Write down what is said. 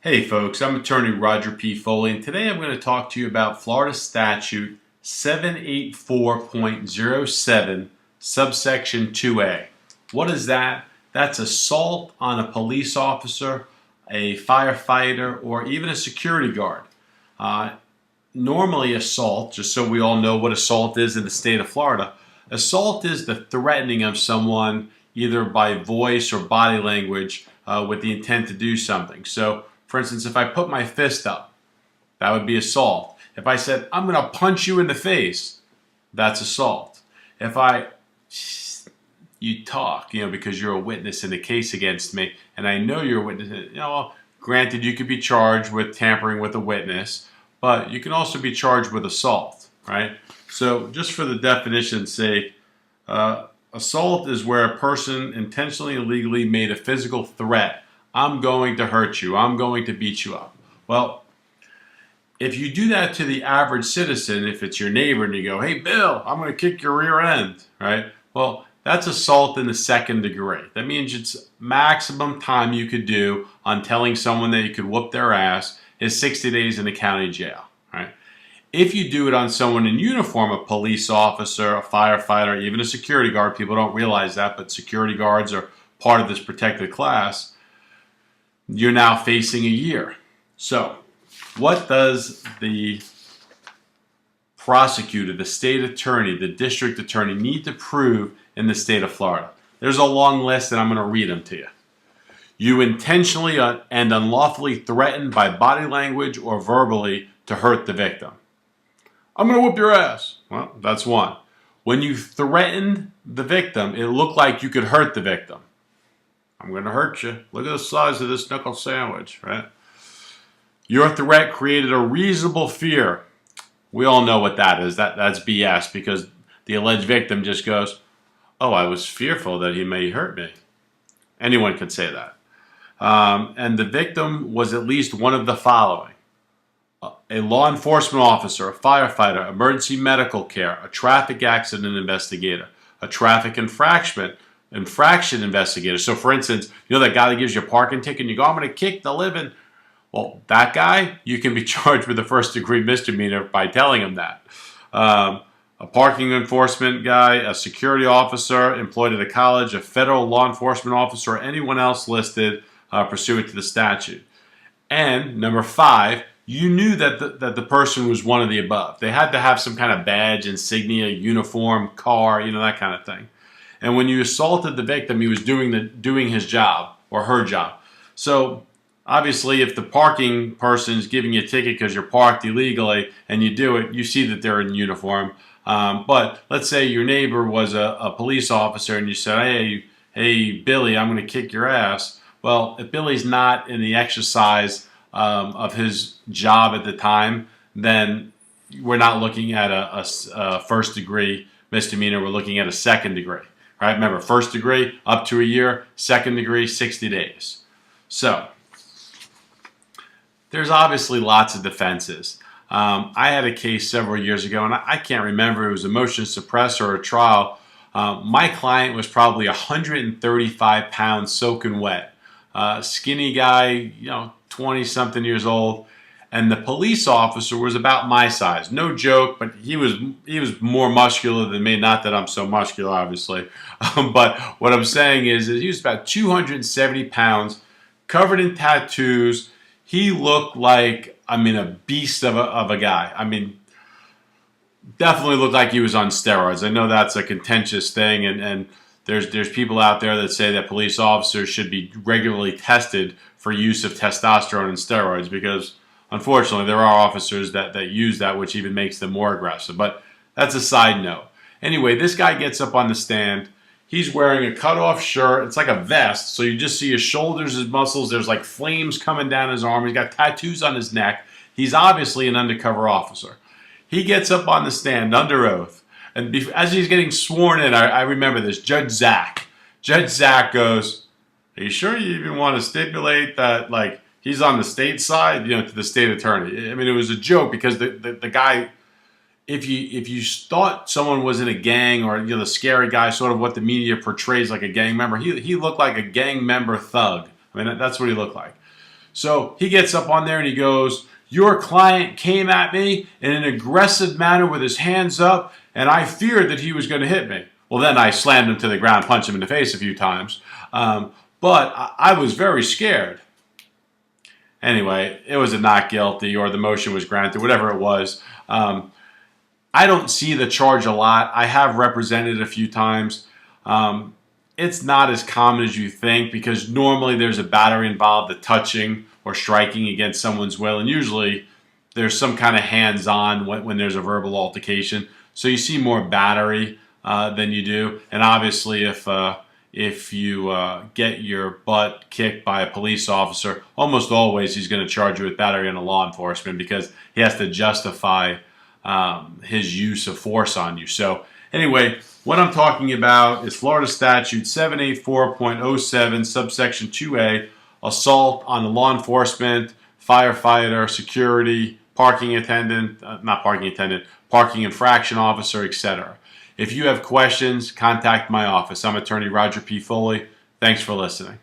Hey folks, I'm attorney Roger P. Foley, and today I'm going to talk to you about Florida Statute 784.07, subsection 2A. What is that? That's assault on a police officer, a firefighter, or even a security guard. Normally assault, just so we all know what assault is in the state of Florida, assault is the threatening of someone either by voice or body language with the intent to do something. So, for instance, if I put my fist up, that would be assault. If I said, I'm going to punch you in the face, that's assault. If you talk, because you're a witness in a case against me, and I know you're a witness, granted you could be charged with tampering with a witness, but you can also be charged with assault, right? So just for the definition's sake, assault is where a person intentionally and illegally made a physical threat. I'm going to hurt you. I'm going to beat you up. Well, if you do that to the average citizen, if it's your neighbor and you go, hey, Bill, I'm going to kick your rear end, right? Well, that's assault in the second degree. That means it's maximum time you could do on telling someone that you could whoop their ass is 60 days in the county jail, right? If you do it on someone in uniform, a police officer, a firefighter, even a security guard, people don't realize that, but security guards are part of this protected class, you're now facing a year. So, what does the prosecutor, the state attorney, the district attorney need to prove in the state of Florida? There's a long list and I'm going to read them to you. You intentionally and unlawfully threatened by body language or verbally to hurt the victim. I'm going to whoop your ass. Well, that's one. When you threatened the victim, it looked like you could hurt the victim. I'm going to hurt you. Look at the size of this knuckle sandwich, right? Your threat created a reasonable fear. We all know what that is. That's BS because the alleged victim just goes, oh, I was fearful that he may hurt me. Anyone could say that. And the victim was at least one of the following: a law enforcement officer, a firefighter, emergency medical care, a traffic accident investigator, a traffic infraction investigator. So, for instance, that guy that gives you a parking ticket and you go, I'm going to kick the living. Well, that guy, you can be charged with a first-degree misdemeanor by telling him that. A parking enforcement guy, a security officer employed at a college, a federal law enforcement officer, or anyone else listed pursuant to the statute. And number 5, you knew that the person was one of the above. They had to have some kind of badge, insignia, uniform, car, that kind of thing. And when you assaulted the victim, he was doing his job or her job. So obviously, if the parking person is giving you a ticket because you're parked illegally and you do it, you see that they're in uniform. But let's say your neighbor was a police officer and you said, hey, Billy, I'm going to kick your ass. Well, if Billy's not in the exercise of his job at the time, then we're not looking at a first-degree misdemeanor. We're looking at a second degree. Right? Remember, first degree, up to a year. Second degree, 60 days. So, there's obviously lots of defenses. I had a case several years ago, and I can't remember if it was a motion to suppress or a trial. My client was probably 135 pounds soaking wet. Skinny guy, 20-something years old. And the police officer was about my size. No joke, but he was more muscular than me. Not that I'm so muscular, obviously. But what I'm saying is that he was about 270 pounds, covered in tattoos. He looked like, a beast of a guy. Definitely looked like he was on steroids. I know that's a contentious thing, and there's people out there that say that police officers should be regularly tested for use of testosterone and steroids because, unfortunately, there are officers that use that, which even makes them more aggressive. But that's a side note. Anyway, this guy gets up on the stand. He's wearing a cut-off shirt. It's like a vest, so you just see his shoulders, his muscles. There's like flames coming down his arm. He's got tattoos on his neck. He's obviously an undercover officer. He gets up on the stand under oath. And as he's getting sworn in, I remember this, Judge Zach. Judge Zach goes, are you sure you even want to stipulate that, he's on the state side, to the state attorney? It was a joke because the guy, if you thought someone was in a gang or the scary guy, sort of what the media portrays like a gang member, he looked like a gang member thug. That's what he looked like. So he gets up on there and he goes, "Your client came at me in an aggressive manner with his hands up, and I feared that he was going to hit me." Well, then I slammed him to the ground, punched him in the face a few times. But I was very scared. Anyway, it was a not guilty, or the motion was granted, whatever it was. I don't see the charge a lot. I have represented it a few times. It's not as common as you think, because normally there's a battery involved, the touching or striking against someone's will, and usually there's some kind of hands-on when there's a verbal altercation. So you see more battery than you do. And obviously if you get your butt kicked by a police officer, almost always he's going to charge you with battery under law enforcement, because he has to justify his use of force on you. So anyway, what I'm talking about is Florida Statute 784.07, subsection 2A, assault on a law enforcement, firefighter, security, parking attendant, parking infraction officer, etc. If you have questions, contact my office. I'm attorney Roger P. Foley. Thanks for listening.